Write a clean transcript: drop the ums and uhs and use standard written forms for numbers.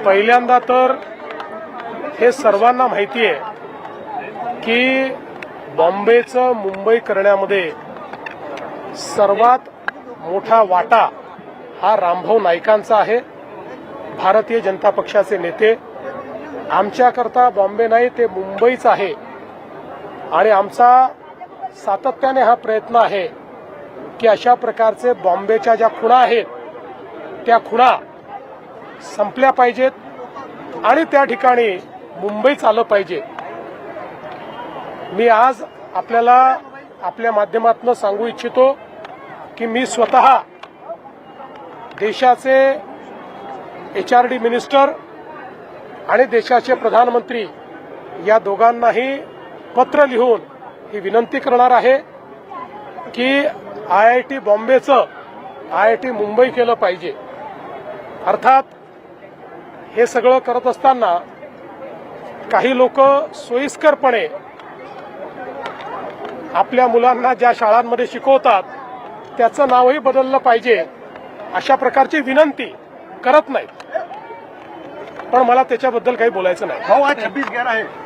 पहिल्यांदा तर हे सर्वांना माहिती आहे की बॉम्बेचं मुंबई करण्यामध्ये सर्वात मोठा वाटा हा रामभाऊ नाईकांचा आहे. भारतीय जनता पक्षाचे नेते. आमच्याकरता बॉम्बे नाही ते मुंबईच आहे आणि आमचा सातत्याने हा प्रयत्न आहे की अशा प्रकारचे बॉम्बेच्या ज्या खुणा आहेत त्या खुणा संपल्या पाहिजेत आणि त्या ठिकाणी मुंबईच आलं पाहिजे. मी आज आपल्याला आपल्या माध्यमातून सांगू इच्छितो की मी स्वतः देशाचे HRD मिनिस्टर आणि देशाचे प्रधानमंत्री या दोघांनाही पत्र लिहून ही विनंती करणार आहे की IIT बॉम्बेचं IIT मुंबई केलं पाहिजे. अर्थात हे सगळं करत असताना काही लोक सोयीस्करपणे आपल्या मुलांना ज्या शाळांमध्ये शिकवतात त्याचं नावही बदललं पाहिजे अशा प्रकारची विनंती करत नाहीत. पण मला त्याच्याबद्दल काही बोलायचं नाही. भाऊ आज 26/11 आहे.